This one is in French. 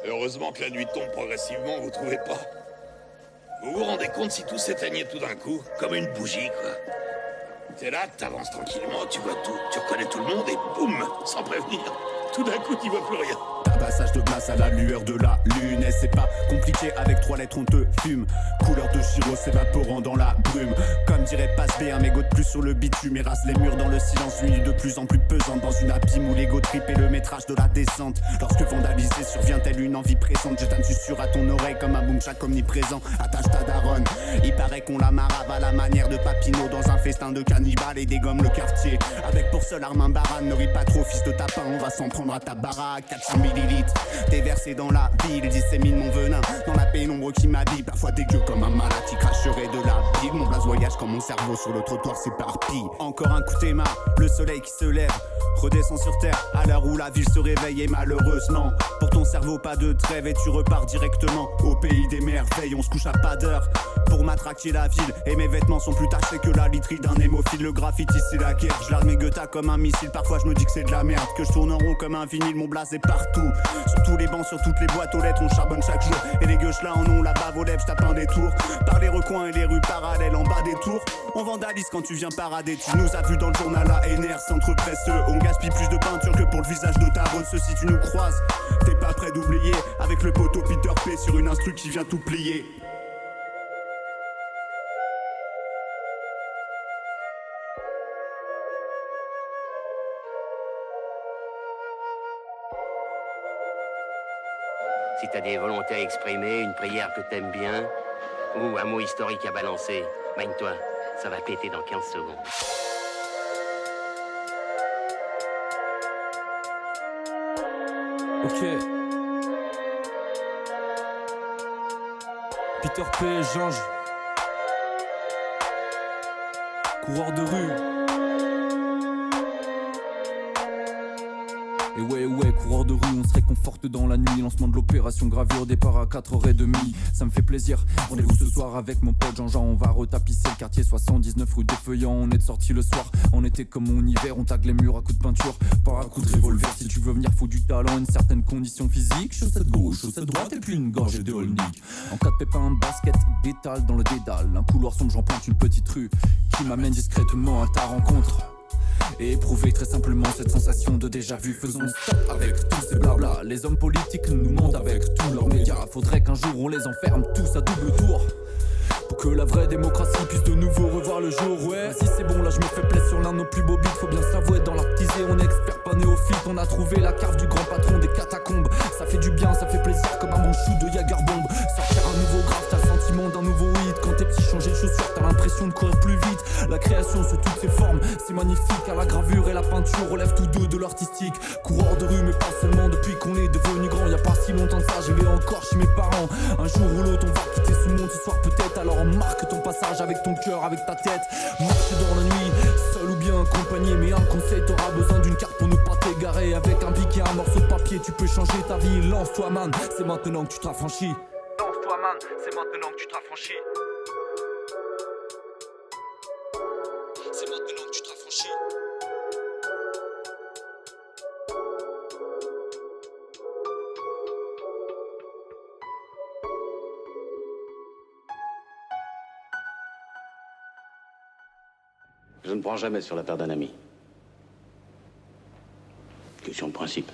Heureusement que la nuit tombe progressivement, vous trouvez pas? Vous vous rendez compte si tout s'éteignait tout d'un coup? Comme une bougie, quoi. T'es là, t'avances tranquillement, tu vois tout, tu reconnais tout le monde et boum, sans prévenir. Tout d'un coup, tu vois plus rien. Tabassage de glace à la lueur de la lune. Et c'est pas compliqué, avec 3 lettres on te fume. Couleur de gyro s'évaporant dans la brume. Comme dirait Passe B, un mégot de plus sur le bitume. Erase les murs dans le silence, nuit de plus en plus pesante. Dans une abîme où l'ego trip et le métrage de la descente. Lorsque vandaliser survient telle une envie pressante, jette un susurre à ton oreille comme un boom chaque omniprésent. Attache ta daronne. Il paraît qu'on la marave à la manière de Papineau dans un festin de cannibales et dégomme le quartier. Avec pour seule arme un barane, ne ris pas trop fils de tapin, on va s'en prendre à ta baraque. 400 millilitres, déversé dans la ville, dissémine mon venin dans la pénombre qui m'habille. Parfois dégueu comme un malade qui cracherait de la bile. Mon blaze voyage quand mon cerveau sur le trottoir s'éparpille. Encore un coup de marre, le soleil qui se lève redescend sur terre à l'heure où la ville se réveille. Et malheureusement pour ton cerveau pas de trêve et tu repars directement au pays des merveilles. On se couche à pas d'heure pour matraquer la ville et mes vêtements sont plus tachés que la literie d'un hémophile. Le graffiti c'est la guerre, je l'arme mes Goethe comme un missile. Parfois je me dis que c'est de la merde, que je tourne en rond comme un vinyle. Mon blaze est partout, sur tous les bancs, sur toutes les boîtes aux lettres. On charbonne chaque jour et les gueuches là en ont la bave aux lèvres. Je tape un détour par les recoins et les rues parallèles en bas des tours. On vandalise quand tu viens parader. Tu nous as vu dans le journal ANR, centre presseux. On gaspille plus de peinture que pour le visage de ta bonne. Si tu nous croises, t'es pas prêt d'oublier. Avec le poteau Peter P sur une instru qui vient tout plier. Si t'as des volontés à exprimer, une prière que t'aimes bien, ou un mot historique à balancer, baigne-toi, ça va péter dans 15 secondes. Ok. Peter P, Jange. Coureur de rue. Et ouais, coureur de rue, on se réconforte dans la nuit. Lancement de l'opération gravure, départ à 4h30. Ça me fait plaisir, rendez-vous ce soir avec mon pote Jean-Jean. On va retapisser le quartier 79 rue des Feuillants. On est de sortie le soir, en été comme en hiver. On tague les murs à coups de peinture, pas à coups de revolver. Si tu veux venir, faut du talent, une certaine condition physique. Chaussette gauche, chaussette droite et puis une gorgée de Holnick. En cas de pépin, basket, détale dans le dédale. Un couloir sombre, j'emprunte une petite rue qui m'amène discrètement à ta rencontre. Et éprouver très simplement cette sensation de déjà-vu. Faisons stop avec tous ces blabla. Les hommes politiques nous mentent avec tous leurs médias. Faudrait qu'un jour on les enferme tous à double tour pour que la vraie démocratie puisse de nouveau revoir le jour. Ouais, si c'est bon, là je me fais plaisir sur l'un de nos plus beaux beats. Faut bien s'avouer, dans l'artisé on est expert pas néophyte. On a trouvé la cave du grand patron des catacombes. Ça fait du bien, ça fait plaisir comme un bon shoot de Jagerbomb. Sortir un nouveau graphe, t'as le sentiment d'un nouveau hit. Quand t'es petit, changer de chaussures, t'as l'impression de courir plus vite. La création sous toutes ses formes, c'est magnifique. À la gravure et la peinture relèvent tous deux de l'artistique. Coureur de rue mais pas seulement depuis qu'on est devenu grand. Y a pas si longtemps de ça, je vais encore chez mes parents. Un jour ou l'autre on va quitter ce monde ce soir peut-être. Alors marque ton passage avec ton cœur, avec ta tête. Marche dans la nuit, seul ou bien accompagné. Mais un conseil, t'auras besoin d'une carte pour ne pas t'égarer. Avec un bic et un morceau de papier, tu peux changer ta vie. Lance-toi man, c'est maintenant que tu t'affranchis. Lance-toi man, c'est maintenant que tu t'affranchis. C'est maintenant que tu t'affranchis. Je ne prends jamais sur la perte d'un ami. Question de principe.